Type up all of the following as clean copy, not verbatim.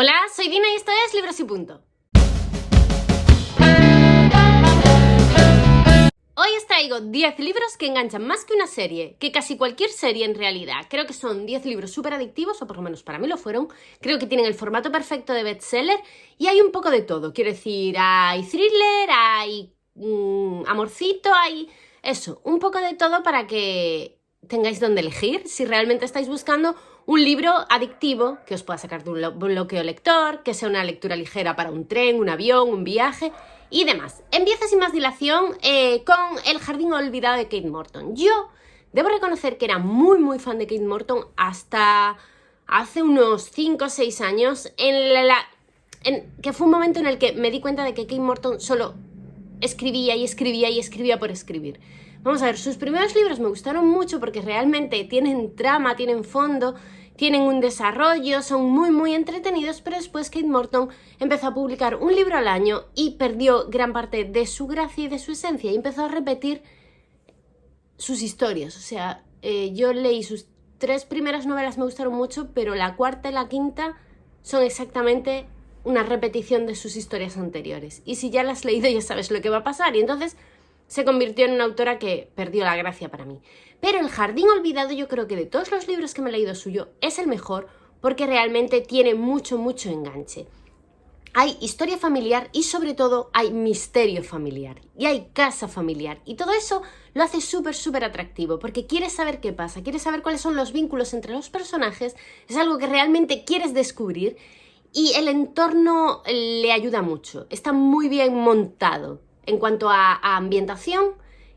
Hola, soy Dina y esto es Libros y Punto. Hoy os traigo 10 libros que enganchan más que una serie, que casi cualquier serie en realidad. Creo que son 10 libros súper adictivos, o por lo menos para mí lo fueron. Creo que tienen el formato perfecto de bestseller y hay un poco de todo. Quiero decir, hay thriller, hay amorcito, hay eso, un poco de todo para que tengáis donde elegir si realmente estáis buscando un libro adictivo que os pueda sacar de un bloqueo lector, que sea una lectura ligera para un tren, un avión, un viaje y demás. Empiezo sin más dilación con El jardín olvidado de Kate Morton. Yo debo reconocer que era muy fan de Kate Morton hasta hace unos 5 o 6 años, que fue un momento en el que me di cuenta de que Kate Morton solo escribía por escribir. Vamos a ver, sus primeros libros me gustaron mucho porque realmente tienen trama, tienen fondo, tienen un desarrollo, son muy entretenidos, pero después Kate Morton empezó a publicar un libro al año y perdió gran parte de su gracia y de su esencia y empezó a repetir sus historias. O sea, yo leí sus 3 primeras novelas, me gustaron mucho, pero la cuarta y la quinta son exactamente una repetición de sus historias anteriores. Y si ya las has leído ya sabes lo que va a pasar. Y entonces se convirtió en una autora que perdió la gracia para mí. Pero El jardín olvidado, yo creo que de todos los libros que me he leído suyo, es el mejor porque realmente tiene mucho enganche. Hay historia familiar y sobre todo hay misterio familiar y hay casa familiar y todo eso lo hace súper atractivo porque quieres saber qué pasa, quieres saber cuáles son los vínculos entre los personajes, es algo que realmente quieres descubrir y el entorno le ayuda mucho, está muy bien montado en cuanto a ambientación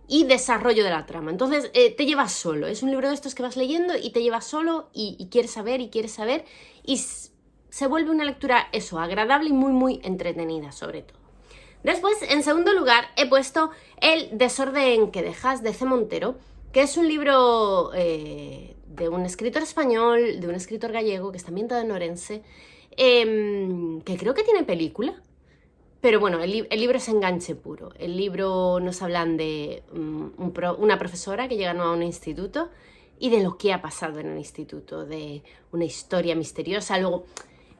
y desarrollo de la trama. Entonces te llevas solo, es un libro de estos que vas leyendo y te llevas solo y quieres saber y se vuelve una lectura eso, agradable y muy entretenida sobre todo. Después, en segundo lugar, he puesto El desorden que dejas de C. Montero, que es un libro de un escritor español, de un escritor gallego que está ambientado en Orense, que creo que tiene película. Pero bueno, el libro es enganche puro. El libro nos hablan de una profesora que llega nueva a un instituto y de lo que ha pasado en el instituto, de una historia misteriosa. Luego,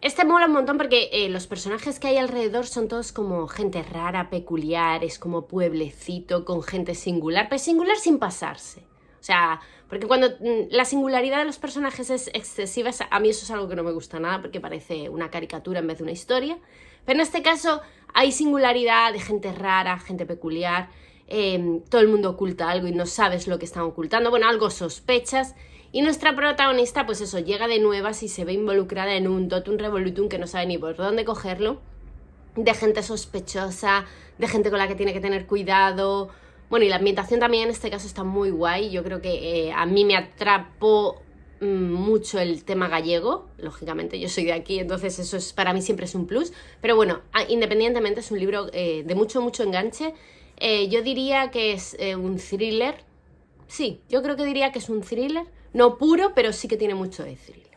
este mola un montón porque los personajes que hay alrededor son todos como gente rara, peculiar, es como pueblecito con gente singular, pero singular sin pasarse. O sea, porque cuando la singularidad de los personajes es excesiva, a mí eso es algo que no me gusta nada porque parece una caricatura en vez de una historia. Pero en este caso hay singularidad de gente rara, gente peculiar, todo el mundo oculta algo y no sabes lo que están ocultando, bueno, algo sospechas. Y nuestra protagonista, pues eso, llega de nuevas y se ve involucrada en un totum revolutum que no sabe ni por dónde cogerlo, de gente sospechosa, de gente con la que tiene que tener cuidado. Bueno, y la ambientación también en este caso está muy guay. Yo creo que a mí me atrapó mucho el tema gallego, lógicamente yo soy de aquí, entonces eso es para mí siempre es un plus, pero bueno, independientemente es un libro de mucho enganche. Yo diría que es un thriller, sí, yo creo que diría que es un thriller, no puro, pero sí que tiene mucho de thriller.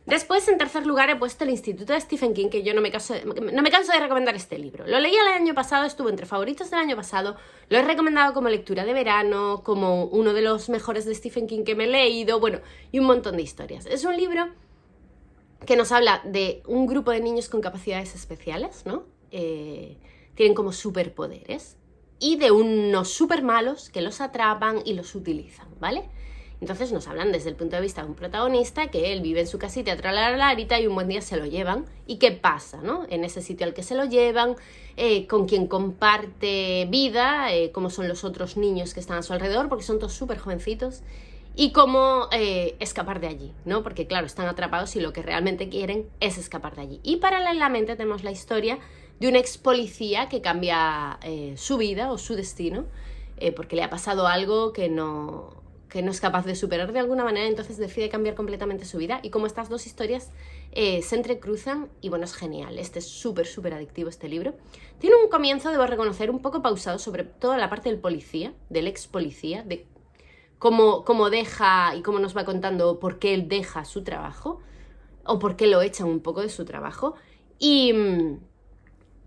Después, en tercer lugar, he puesto El Instituto de Stephen King, que yo no me canso de recomendar este libro. Lo leí el año pasado, estuvo entre favoritos del año pasado, lo he recomendado como lectura de verano, como uno de los mejores de Stephen King que me he leído, bueno, y un montón de historias. Es un libro que nos habla de un grupo de niños con capacidades especiales, ¿no? Tienen como superpoderes, y de unos super malos que los atrapan y los utilizan, ¿vale? Entonces nos hablan desde el punto de vista de un protagonista que él vive en su casita tralararita y un buen día se lo llevan. ¿Y qué pasa, no? En ese sitio al que se lo llevan, con quien comparte vida, cómo son los otros niños que están a su alrededor, porque son todos súper jovencitos, y cómo escapar de allí, ¿no? Porque claro, están atrapados y lo que realmente quieren es escapar de allí. Y paralelamente tenemos la historia de un ex policía que cambia su vida o su destino, porque le ha pasado algo que no es capaz de superar de alguna manera, entonces decide cambiar completamente su vida y como estas dos historias se entrecruzan y bueno, es genial. Este es súper adictivo este libro. Tiene un comienzo, debo reconocer, un poco pausado sobre toda la parte del policía, del ex policía, de cómo deja y cómo nos va contando por qué él deja su trabajo o por qué lo echan un poco de su trabajo y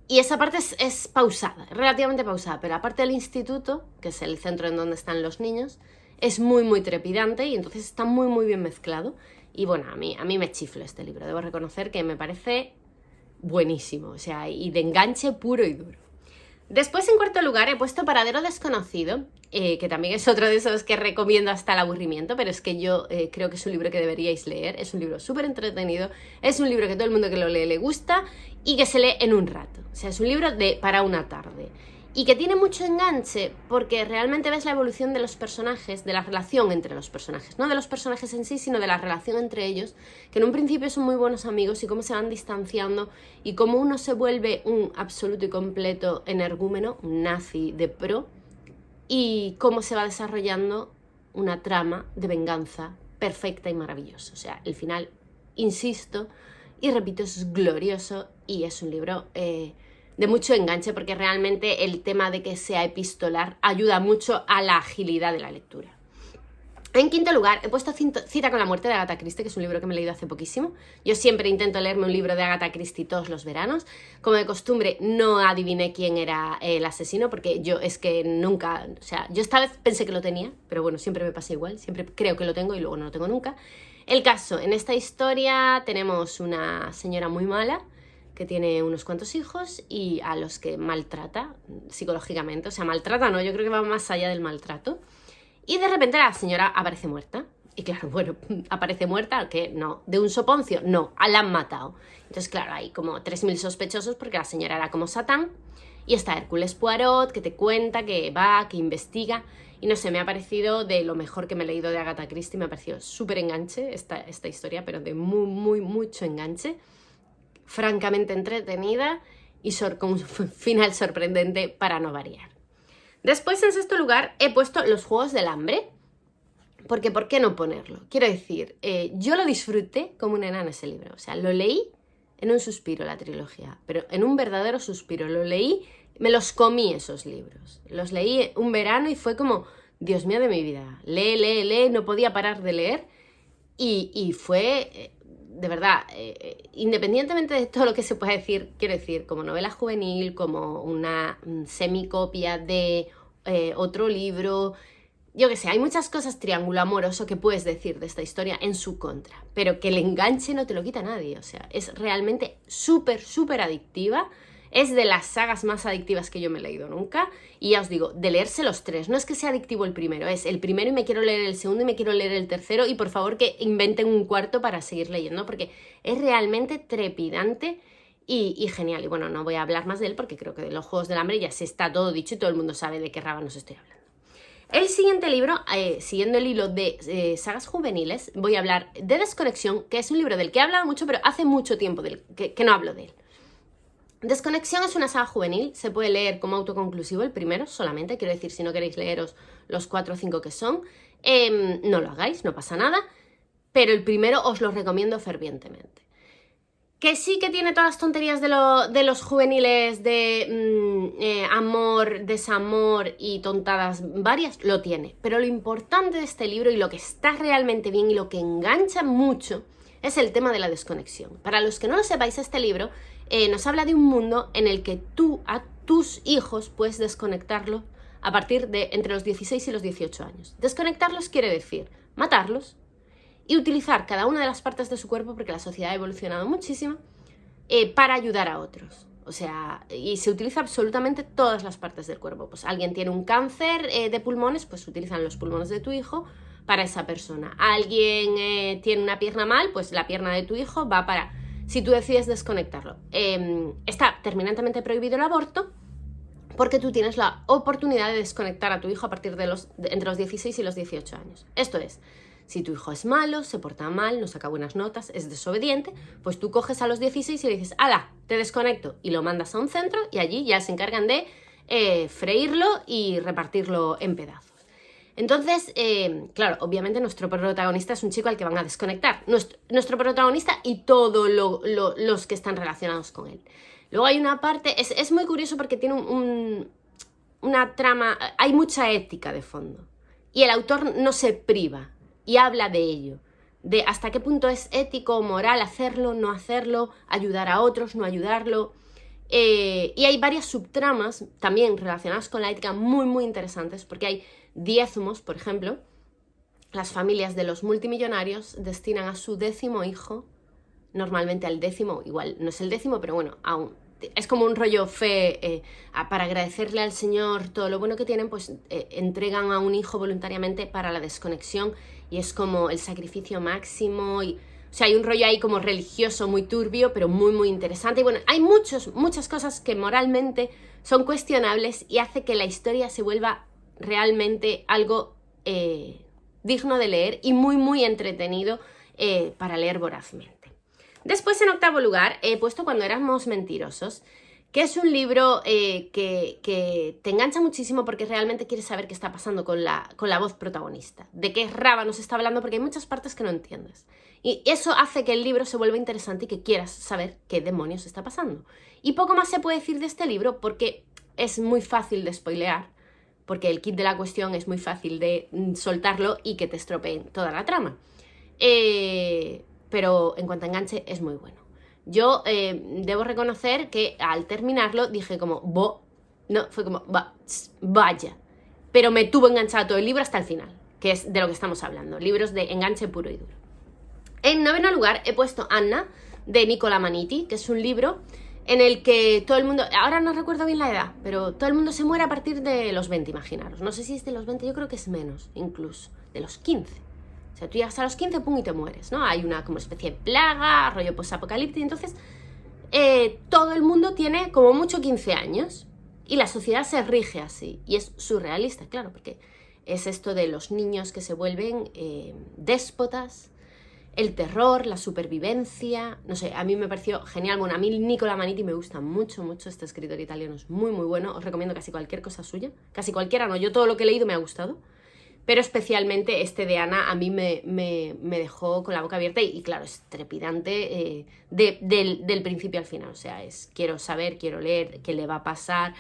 esa parte es pausada, relativamente pausada, pero la parte del instituto, que es el centro en donde están los niños, es muy trepidante y entonces está muy bien mezclado. Y bueno, a mí me chifla este libro. Debo reconocer que me parece buenísimo, o sea, y de enganche puro y duro. Después, en cuarto lugar, he puesto Paradero Desconocido, que también es otro de esos que recomiendo hasta el aburrimiento, pero es que yo creo que es un libro que deberíais leer, es un libro súper entretenido, es un libro que todo el mundo que lo lee le gusta y que se lee en un rato, o sea, es un libro para una tarde. Y que tiene mucho enganche porque realmente ves la evolución de los personajes, de la relación entre los personajes, no de los personajes en sí, sino de la relación entre ellos, que en un principio son muy buenos amigos y cómo se van distanciando y cómo uno se vuelve un absoluto y completo energúmeno, un nazi de pro, y cómo se va desarrollando una trama de venganza perfecta y maravillosa. O sea, el final, insisto y repito, es glorioso y es un libro de mucho enganche porque realmente el tema de que sea epistolar ayuda mucho a la agilidad de la lectura. En quinto lugar, he puesto Cita con la muerte de Agatha Christie, que es un libro que me he leído hace poquísimo. Yo siempre intento leerme un libro de Agatha Christie todos los veranos. Como de costumbre, no adiviné quién era el asesino, porque yo es que nunca... O sea, yo esta vez pensé que lo tenía, pero bueno, siempre me pasa igual. Siempre creo que lo tengo y luego no lo tengo nunca. El caso, en esta historia tenemos una señora muy mala que tiene unos cuantos hijos y a los que maltrata psicológicamente. O sea, maltrata no, yo creo que va más allá del maltrato. Y de repente la señora aparece muerta. Y claro, bueno, aparece muerta, que no, de un soponcio, no, la han matado. Entonces, claro, hay como 3000 sospechosos porque la señora era como Satán. Y está Hércules Poirot, que te cuenta, que va, que investiga. Y no sé, me ha parecido de lo mejor que me he leído de Agatha Christie. Me ha parecido súper enganche esta historia, pero de mucho enganche. Francamente entretenida y con un final sorprendente para no variar. Después, en sexto lugar, he puesto Los Juegos del Hambre, porque ¿por qué no ponerlo? Quiero decir, yo lo disfruté como una enana ese libro, o sea, lo leí en un suspiro la trilogía, pero en un verdadero suspiro, lo leí, me los comí esos libros, los leí un verano y fue como, Dios mío de mi vida, lee, no podía parar de leer y fue... De verdad, independientemente de todo lo que se pueda decir, quiero decir, como novela juvenil, como una semicopia de otro libro, yo qué sé, hay muchas cosas triángulo amoroso que puedes decir de esta historia en su contra, pero que el enganche no te lo quita nadie, o sea, es realmente súper adictiva. Es de las sagas más adictivas que yo me he leído nunca. Y ya os digo, de leerse los tres. No es que sea adictivo el primero, es el primero y me quiero leer el segundo y me quiero leer el tercero. Y por favor que inventen un cuarto para seguir leyendo, porque es realmente trepidante y genial. Y bueno, no voy a hablar más de él porque creo que de Los Juegos del Hambre ya se está todo dicho y todo el mundo sabe de qué rábanos estoy hablando. El siguiente libro, siguiendo el hilo de sagas juveniles, voy a hablar de Desconexión, que es un libro del que he hablado mucho, pero hace mucho tiempo que no hablo de él. Desconexión es una saga juvenil, se puede leer como autoconclusivo el primero solamente, quiero decir, si no queréis leeros los 4 o 5 que son, no lo hagáis, no pasa nada, pero el primero os lo recomiendo fervientemente. Que sí que tiene todas las tonterías de los juveniles de amor, desamor y tontadas varias, lo tiene, pero lo importante de este libro y lo que está realmente bien y lo que engancha mucho es el tema de la desconexión. Para los que no lo sepáis, este libro nos habla de un mundo en el que tú a tus hijos puedes desconectarlos a partir de entre los 16 y los 18 años. Desconectarlos quiere decir matarlos y utilizar cada una de las partes de su cuerpo, porque la sociedad ha evolucionado muchísimo, para ayudar a otros. O sea, y se utiliza absolutamente todas las partes del cuerpo. Pues alguien tiene un cáncer de pulmones, pues utilizan los pulmones de tu hijo para esa persona. Alguien tiene una pierna mal, pues la pierna de tu hijo va para... Si tú decides desconectarlo. Está terminantemente prohibido el aborto porque tú tienes la oportunidad de desconectar a tu hijo a partir de entre los 16 y los 18 años. Esto es, si tu hijo es malo, se porta mal, no saca buenas notas, es desobediente, pues tú coges a los 16 y le dices, ¡hala! Te desconecto, y lo mandas a un centro y allí ya se encargan de freírlo y repartirlo en pedazos. Entonces, claro, obviamente nuestro protagonista es un chico al que van a desconectar. Nuestro protagonista y todos los que están relacionados con él. Luego hay una parte, es muy curioso porque tiene una trama, hay mucha ética de fondo. Y el autor no se priva y habla de ello. De hasta qué punto es ético o moral hacerlo, no hacerlo, ayudar a otros, no ayudarlo. Y hay varias subtramas también relacionadas con la ética muy interesantes porque hay diezmos, por ejemplo. Las familias de los multimillonarios destinan a su 10º hijo normalmente al 10º, igual no es el 10º, pero bueno, aún es como un rollo fe, para agradecerle al Señor todo lo bueno que tienen, pues entregan a un hijo voluntariamente para la desconexión y es como el sacrificio máximo y... O sea, hay un rollo ahí como religioso muy turbio, pero muy, muy interesante. Y bueno, hay muchas cosas que moralmente son cuestionables y hace que la historia se vuelva realmente algo digno de leer y muy, muy entretenido para leer vorazmente. Después, en 8º lugar, he puesto Cuando éramos mentirosos, que es un libro que te engancha muchísimo porque realmente quieres saber qué está pasando con la voz protagonista, de qué raba nos está hablando, porque hay muchas partes que no entiendes. Y eso hace que el libro se vuelva interesante y que quieras saber qué demonios está pasando. Y poco más se puede decir de este libro porque es muy fácil de spoilear, porque el kit de la cuestión es muy fácil de soltarlo y que te estropeen toda la trama. Pero en cuanto a enganche es muy bueno. Yo debo reconocer que al terminarlo dije como, fue como, vaya. Pero me tuvo enganchado todo el libro hasta el final, que es de lo que estamos hablando, libros de enganche puro y duro. En 9º lugar he puesto Anna, de Nicola Maniti, que es un libro en el que todo el mundo, ahora no recuerdo bien la edad, pero todo el mundo se muere a partir de los 20, imaginaros. No sé si es de los 20, yo creo que es menos, incluso, de los 15. O sea, tú llegas a los 15, pum, y te mueres, ¿no? Hay una como especie de plaga, rollo posapocalíptico, entonces todo el mundo tiene como mucho 15 años y la sociedad se rige así. Y es surrealista, claro, porque es esto de los niños que se vuelven déspotas, el terror, la supervivencia, no sé, a mí me pareció genial. Bueno, a mí Nicola Maniti me gusta mucho, este escritor italiano es muy, muy bueno, os recomiendo casi cualquier cosa suya, casi cualquiera no, yo todo lo que he leído me ha gustado, pero especialmente este de Ana a mí me dejó con la boca abierta y claro, es trepidante del principio al final, o sea, quiero saber, quiero leer qué le va a pasar,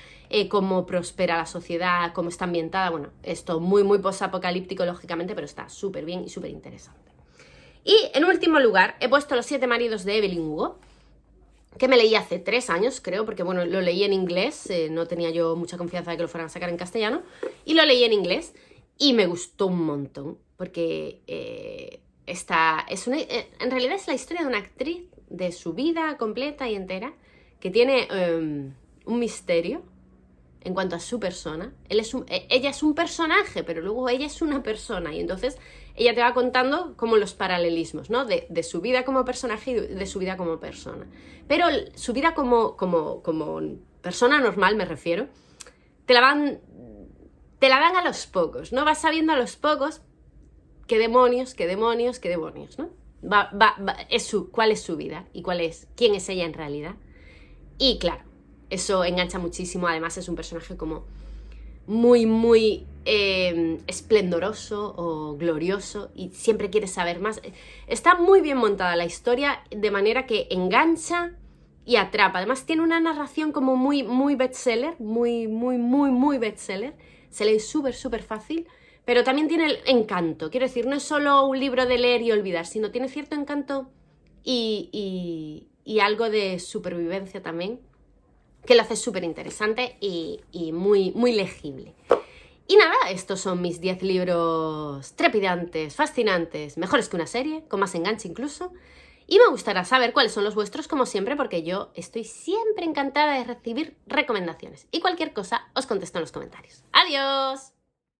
cómo prospera la sociedad, cómo está ambientada, bueno, esto muy, muy posapocalíptico lógicamente, pero está súper bien y súper interesante. Y en último lugar he puesto Los 7 maridos de Evelyn Hugo, que me leí hace 3 años, creo, porque bueno, lo leí en inglés, no tenía yo mucha confianza de que lo fueran a sacar en castellano, y lo leí en inglés y me gustó un montón, porque en realidad es la historia de una actriz, de su vida completa y entera, que tiene un misterio en cuanto a su persona. Ella es un personaje, pero luego ella es una persona, y entonces ella te va contando como los paralelismos, ¿no? De su vida como personaje y de su vida como persona. Pero su vida como persona normal, me refiero, te la dan a los pocos, ¿no? Vas sabiendo a los pocos qué demonios, ¿no? Cuál es su vida y quién es ella en realidad. Y claro, eso engancha muchísimo. Además es un personaje como muy, muy esplendoroso o glorioso y siempre quieres saber más. Está muy bien montada la historia de manera que engancha y atrapa. Además tiene una narración como muy, muy bestseller, muy, muy, muy, muy bestseller. Se lee súper, súper fácil, pero también tiene el encanto. Quiero decir, no es solo un libro de leer y olvidar, sino tiene cierto encanto y algo de supervivencia también, que lo hace súper interesante y muy, muy legible. Y nada, estos son mis 10 libros trepidantes, fascinantes, mejores que una serie, con más enganche incluso. Y me gustará saber cuáles son los vuestros, como siempre, porque yo estoy siempre encantada de recibir recomendaciones. Y cualquier cosa os contesto en los comentarios. ¡Adiós!